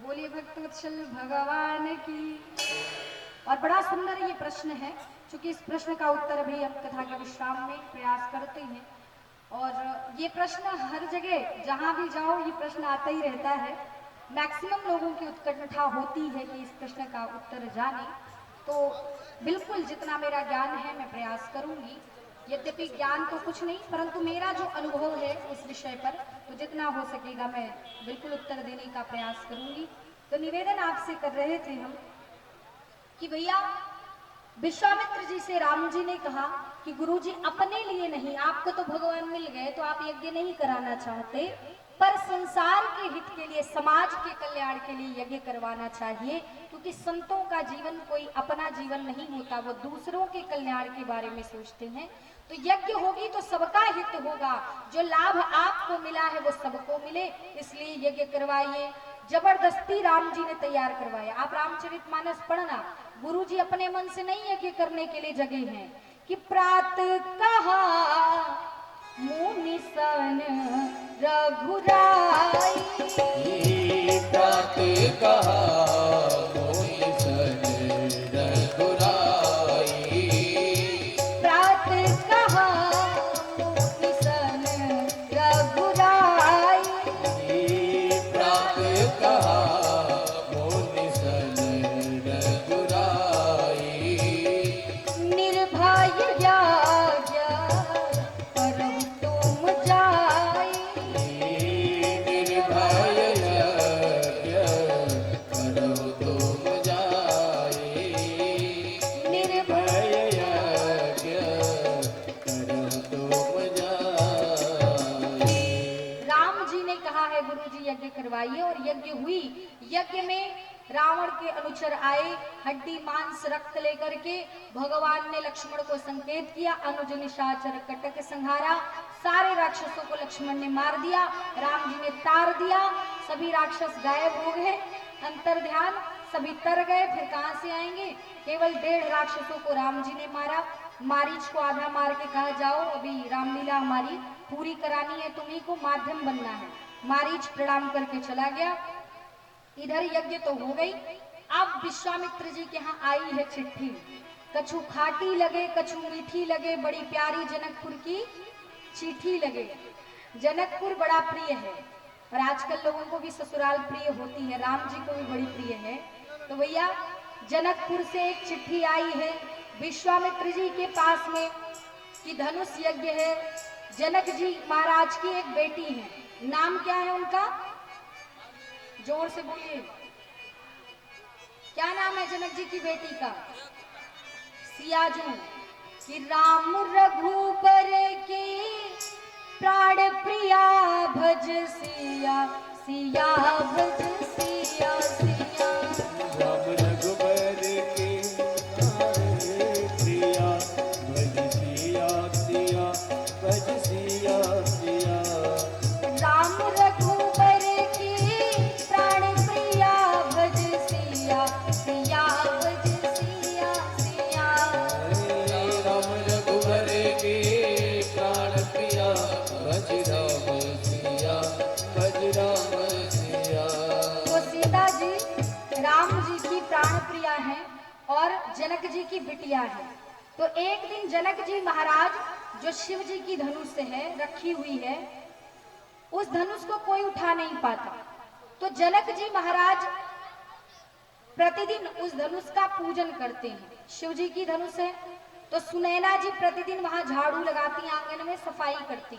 बोलिए भक्तवत्सल भगवान की। और बड़ा सुंदर ये प्रश्न है, क्योंकि इस प्रश्न का उत्तर अभी हम कथा के विश्राम में प्रयास करते हैं। और ये प्रश्न हर जगह जहाँ भी जाओ ये प्रश्न आता ही रहता है। मैक्सिमम लोगों की उत्कंठा होती है कि इस प्रश्न का उत्तर जाने। तो बिल्कुल जितना मेरा ज्ञान है मैं प्रयास करूंगी। यद्यपि ज्ञान तो कुछ नहीं, परंतु मेरा जो अनुभव है उस विषय पर, तो जितना हो सकेगा मैं बिल्कुल उत्तर देने का प्रयास करूंगी। तो निवेदन आपसे कर रहे थे हम कि भैया, विश्वामित्र जी से राम जी ने कहा कि गुरु जी अपने लिए नहीं, आपको तो भगवान मिल गए तो आप यज्ञ नहीं कराना चाहते, पर संसार के हित के लिए, समाज के कल्याण के लिए यज्ञ करवाना चाहिए। क्योंकि संतों का जीवन कोई अपना जीवन नहीं होता, वो दूसरों के कल्याण के बारे में सोचते हैं। तो यज्ञ होगी तो सबका हित होगा, जो लाभ आपको मिला है वो सबको मिले, इसलिए यज्ञ करवाइए। जबरदस्ती राम जी ने तैयार करवाया। आप रामचरितमानस पढ़ना, गुरु जी अपने मन से नहीं यज्ञ करने के लिए जगे हैं कि प्रात कहा मुनि सन रघुराई, प्रात कहा मुनि सन रघुराई, प्रात कहा मुनि सन रघुराई, प्रात कहा मुनि सन रघुराई, निर्भय याज्ञ करहु तुम जाई, निर्भय यज्ञ करहु तुम जाई, निर्भय यज्ञ करहु तुम जाई। राम जी ने कहा है गुरु जी यज्ञ करवाइए, और यज्ञ हुई। यज्ञ में रावण के अनुचर आए, हड्डी मांस रक्त लेकर के। भगवान ने लक्ष्मण को संकेत किया, अनुज निशाचर कटक संहारा। सारे राक्षसों को लक्ष्मण ने मार दिया, राम जी ने तार दिया, सभी राक्षस गायब हो गए। अंतर ध्यान, सभी तर गए, फिर कहां से आएंगे। केवल 1.5 राक्षसों को राम जी ने मारा। मारीच को आधा मार के कहा, जाओ अभी रामलीला हमारी पूरी करानी है, तुम्ही को माध्यम बनना है। मारीच प्रणाम करके चला गया। इधर यज्ञ तो हो गई। अब विश्वामित्र जी के यहाँ आई है चिट्ठी। कछु खाटी लगे कछु मीठी लगे, बड़ी प्यारी जनकपुर की चिट्ठी लगे। जनकपुर बड़ा प्रिय है, और आजकल लोगों को भी ससुराल प्रिय होती है, राम जी को भी बड़ी प्रिय है। तो भैया, जनकपुर से एक चिट्ठी आई है विश्वामित्र जी के पास में कि धनुष यज्ञ है। जनक जी महाराज की एक बेटी है, नाम क्या है उनका? जोर से बोलिए, क्या नाम है जनक जी की बेटी का? सियाजू। कि राम रघुबर के प्राण प्रिया भज सिया, सिया भज सिया, सिया। राम रघुबर के प्रिया भज सिया, सिया भज सिया, सिया। राम रघुबर के प्राण प्रिया भज सिया, सिया भज सिया, सिया। राम रघुबर के प्राण प्रिया भज राम सिया, भज राम सिया। तो सीता जी राम जी की प्राण प्रिया है और जनक जी की बिटिया है। तो एक दिन जनक जी महाराज, जो शिव जी की धनुष है रखी हुई है, उस धनुष को कोई उठा नहीं पाता। तो जनक जी महाराज प्रतिदिन उस धनुष का पूजन करते हैं। शिव जी की धनुष है, तो सुनैना जी प्रतिदिन वहां झाड़ू लगाती, आंगन में सफाई करती।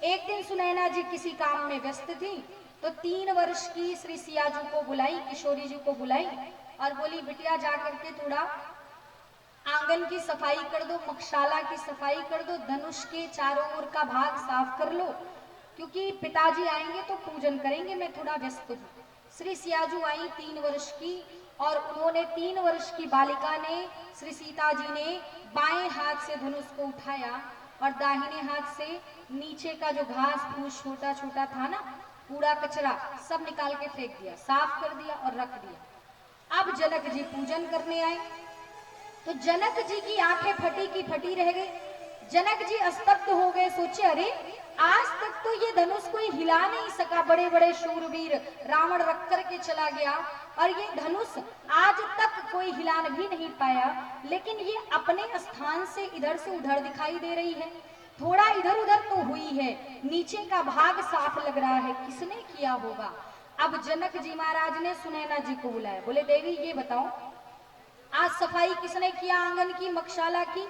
एक दिन सुनैना जी किसी काम में व्यस्त थी, तो 3 वर्ष की श्री सियाजू को बुलाई, किशोरी जी को बुलाई, और बोली, बिटिया जाकर के थोड़ा आंगन की सफाई कर दो, मक्षाला की सफाई कर दो, धनुष के चारों ओर का भाग साफ कर लो, क्योंकि पिताजी आएंगे तो पूजन करेंगे, मैं थोड़ा व्यस्त हूँ। श्री सियाजू आई 3 वर्ष की, और उन्होंने 3 वर्ष की बालिका ने, श्री सीता जी ने बाएं हाथ से धनुष को उठाया और दाहिने हाथ से नीचे का जो घास फूस छोटा छोटा था ना, कूड़ा कचरा सब निकाल के फेंक दिया, साफ कर दिया और रख दिया। अब जनक जी पूजन करने आए, तो जनक जी की आंखें फटी की फटी रह गई। जनक जी स्तब्ध हो गए, सोचे अरे आज तक तो ये धनुष कोई हिला नहीं सका, बड़े बड़े शूरवीर रावण रख करके चला गया और ये धनुष आज तक कोई हिलान भी नहीं पाया, लेकिन ये अपने स्थान से इधर से उधर दिखाई दे रही है, थोड़ा इधर उधर तो हुई है, नीचे का भाग साफ लग रहा है, किसने किया होगा। अब जनक जी महाराज ने सुनैना जी को बुलाया, बोले देवी ये बताओ आज सफाई किसने किया आंगन की, मकशाला की।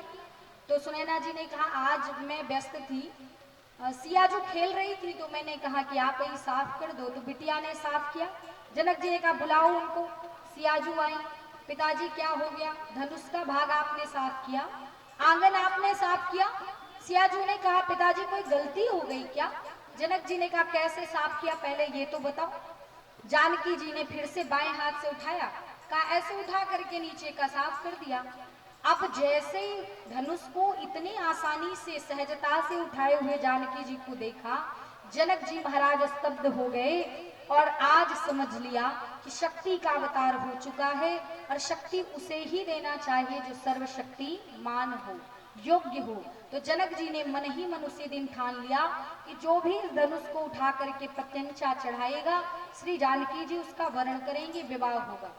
तो सुनैना जी ने कहा आज मैं व्यस्त थी, सिया जो खेल रही थी तो मैंने कहा कि आप ही साफ कर दो, तो बिटिया ने साफ किया। जनक जी ने कहा बुलाओ उनको, सियाजू आई, पिताजी क्या हो गया, धनुष का भाग आपने साफ किया, आंगन आपने साफ किया। सियाजू ने कहा पिताजी कोई गलती हो गई क्या। जनक जी ने कहा कैसे साफ किया पहले ये तो बताओ। जानकी जी ने फिर से बाएं हाथ से उठाया, कहा ऐसे उठा करके नीचे का साफ कर दिया। अब जैसे ही धनुष को इतनी आसानी से सहजता से उठाए हुए जानकी जी को देखा, जनक जी महाराज स्तब्ध हो गए और आज समझ लिया कि शक्ति का अवतार हो चुका है और शक्ति उसे ही देना चाहिए जो सर्वशक्तिमान हो, योग्य हो। तो जनक जी ने मन ही मन उसी दिन ठान लिया कि जो भी इस धनुष को उठा करके प्रत्यंचा चढ़ाएगा श्री जानकी जी उसका वर्ण करेंगे, विवाह होगा।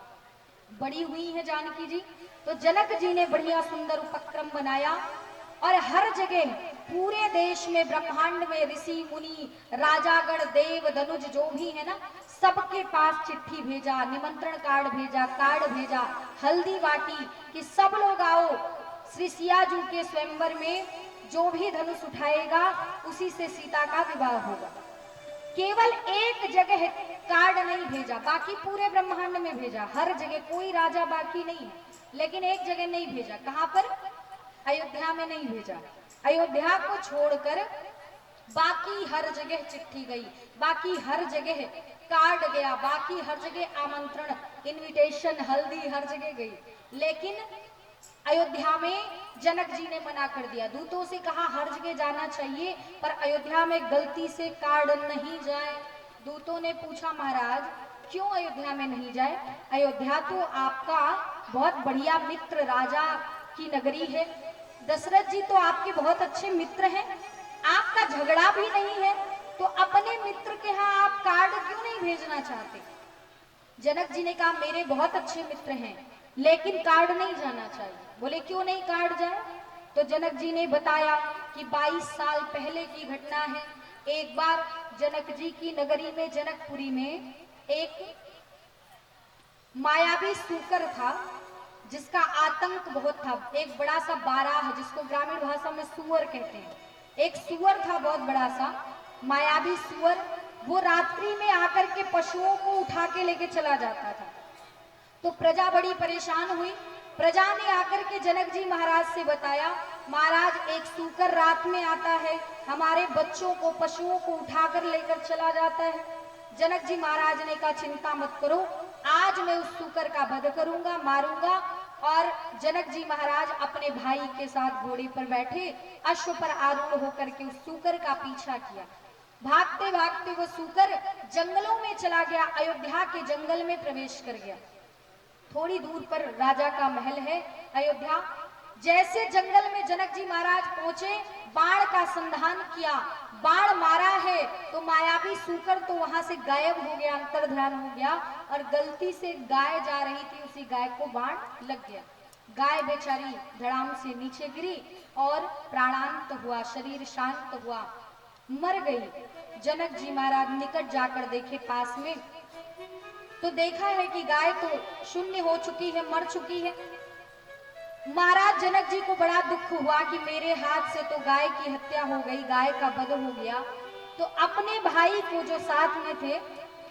बड़ी हुई है जानकी जी, तो जनक जी ने बढ़िया सुंदर उपक्रम बनाया और हर जगह पूरे देश में ब्रह्मांड में ऋषि मुनि राजागण देव धनुज जो भी है ना, सबके पास चिट्ठी भेजा, निमंत्रण कार्ड भेजा, हल्दी बाटी कि सब लोग आओ श्री सियाजू के स्वयंवर में, जो भी धनुष उठाएगा उसी से सीता का विवाह होगा। केवल एक जगह कार्ड नहीं भेजा, बाकी पूरे ब्रह्मांड में भेजा, हर जगह कोई राजा बाकी नहीं है, लेकिन एक जगह नहीं भेजा। कहां पर? अयोध्या में नहीं भेजा। अयोध्या को छोड़कर बाकी हर जगह चिट्ठी गई, बाकी हर जगह कार्ड गया, बाकी हर जगह आमंत्रण इनविटेशन हल्दी हर जगह गई, लेकिन अयोध्या में जनक जी ने मना कर दिया। दूतों से कहा हर जगह जाना चाहिए पर अयोध्या में गलती से कार्ड नहीं जाए। दूतों ने पूछा महाराज क्यों अयोध्या में नहीं जाए? अयोध्या तो आपका बहुत बढ़िया मित्र राजा की नगरी है, दशरथ जी तो आपके बहुत अच्छे मित्र हैं, आपका झगड़ा भी नहीं है, तो अपने मित्र के यहाँ आप कार्ड क्यों नहीं भेजना चाहते? जनक जी ने कहा मेरे बहुत अच्छे मित्र हैं लेकिन कार्ड नहीं जाना चाहिए। बोले क्यों नहीं कार्ड जाए? तो जनक जी ने बताया कि 22 साल पहले की घटना है। एक बार जनक जी की नगरी में जनकपुरी में एक मायावी सूकर था जिसका आतंक बहुत था। एक बड़ा सा बारह जिसको ग्रामीण भाषा में सुअर कहते हैं, एक सुअर था बहुत बड़ा सा मायावी सुअर, वो रात्रि में आकर के पशुओं को उठा के लेके चला जाता था। तो प्रजा बड़ी परेशान हुई। प्रजा ने आकर के जनक जी महाराज से बताया महाराज एक सूकर रात में आता है, हमारे बच्चों को पशुओं को उठाकर लेकर चला जाता है। जनक जी महाराज ने कहा चिंता मत करो, आज मैं उस सूकर का वध करूंगा, मारूंगा। और जनक जी महाराज अपने भाई के साथ घोड़े पर बैठे अश्व पर आरूढ़ होकर के उस सूकर का पीछा किया। भागते भागते वो सूकर जंगलों में चला गया, अयोध्या के जंगल में प्रवेश कर गया। थोड़ी दूर पर राजा का महल है अयोध्या। जैसे जंगल में जनक जी महाराज पहुंचे, बाण का संधान किया, बाण मारा है तो मायावी सूकर तो वहां से गायब हो गया, अंतर्ध्यान हो गया और गलती से गाय जा रही थी, उसी गाय को बाण लग गया। गाय बेचारी धड़ाम से नीचे गिरी और प्राणांत हुआ, शरीर शांत हुआ, मर गई। जनक जी महाराज निकट जाकर देखे पास में तो देखा है कि गाय तो शून्य हो चुकी है, मर चुकी है। महाराज जनक जी को बड़ा दुख हुआ कि मेरे हाथ से तो गाय की हत्या हो गई, गाय का वध हो गया। तो अपने भाई को जो साथ में थे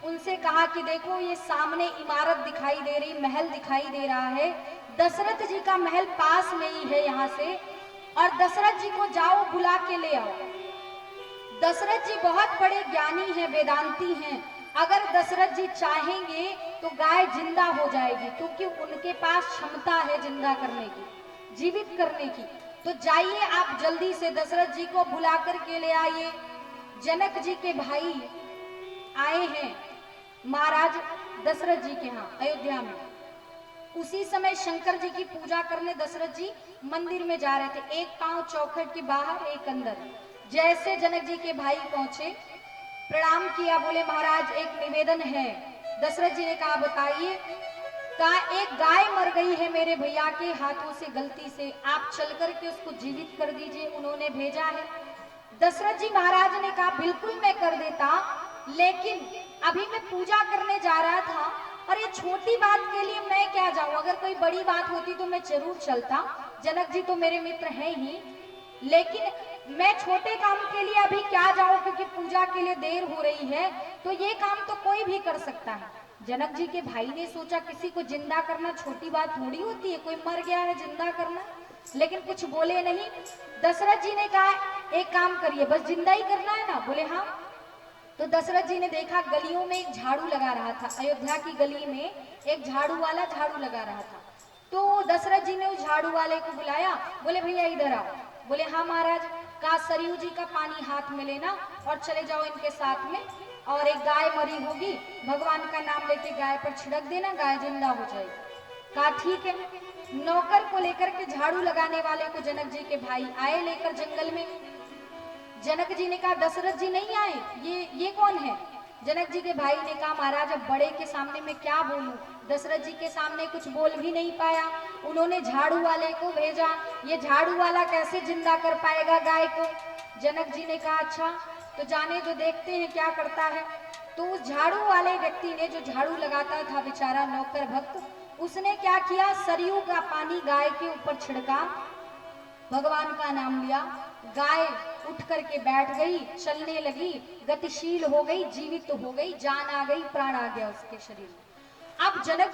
उनसे कहा कि देखो ये सामने इमारत दिखाई दे रही, महल दिखाई दे रहा है, दशरथ जी का महल पास में ही है यहाँ से, और दशरथ जी को जाओ बुला के ले आओ। दशरथ जी बहुत बड़े ज्ञानी हैं, वेदांती हैं, अगर दशरथ जी चाहेंगे तो गाय जिंदा हो जाएगी, क्योंकि उनके पास क्षमता है जिंदा करने की, जीवित करने की। तो जाइए आप जल्दी से दशरथ जी को बुला कर के ले आइए। जनक जी के भाई आए हैं महाराज दशरथ जी के यहाँ अयोध्या में। उसी समय शंकर जी की पूजा करने दशरथ जी मंदिर में जा रहे थे। एक पांव चौखट के बाहर, एक अंदर। जैसे जनक जी के भाई पहुंचे, प्रणाम किया, बोले महाराज एक निवेदन है। दशरथ जी ने कहा बताइए। कहा एक गाय मर गई है मेरे भैया के हाथों से गलती से, आप चल करके उसको जीवित कर दीजिए, उन्होंने भेजा है। दशरथ जी महाराज ने कहा बिल्कुल मैं कर देता, लेकिन अभी मैं पूजा करने जा रहा था और ये छोटी बात के लिए मैं क्या जाऊं, अगर कोई बड़ी बात होती तो मैं जरूर चलता, जनक जी तो मेरे मित्र हैं ही, लेकिन मैं छोटे काम के लिए अभी क्या जाऊं क्योंकि पूजा के लिए देर हो रही है, तो ये काम तो कोई भी कर सकता है। जनक जी के भाई ने सोचा किसी को जिंदा करना छोटी बात थोड़ी होती है, कोई मर गया है जिंदा करना, लेकिन कुछ बोले नहीं। दशरथ जी ने कहा एक काम करिए, बस जिंदा ही करना है ना, बोले हाँ। तो दशरथ जी ने देखा गलियों में एक झाड़ू लगा रहा था, अयोध्या की गली में एक झाड़ू वाला झाड़ू लगा रहा था। तो दशरथ जी ने उस झाड़ू वाले को बुलाया, बोले भैया इधर आओ। बोले हाँ महाराज। कहा सरयू जी का पानी हाथ में लेना और चले जाओ इनके साथ में, और एक गाय मरी होगी, भगवान का नाम लेके गाय पर छिड़क देना, गाय जिंदा हो जाएगी। कहा ठीक है। नौकर को लेकर के झाड़ू लगाने वाले को जनक जी के भाई आए लेकर जंगल में। जनक जी ने कहा दशरथ जी नहीं आए, ये कौन है? जनक जी के भाई ने कहा महाराज अब बड़े के सामने मैं क्या बोलूं, दशरथ जी के सामने कुछ बोल भी नहीं पाया, उन्होंने झाड़ू वाले को भेजा, ये झाड़ू वाला कैसे जिंदा कर पाएगा गाय को। जनक जी ने कहा अच्छा तो जाने जो, देखते हैं क्या करता है। तो उस झाड़ू वाले व्यक्ति ने, जो झाड़ू लगाता था बेचारा नौकर भक्त, उसने क्या किया, सरयू का पानी गाय के ऊपर छिड़का, भगवान का नाम लिया, गाय उठ करके बैठ गई, चलने लगी, गतिशील हो गई, जीवित हो गई, जान आ गई, प्राण आ गया उसके शरीर में। अब जनक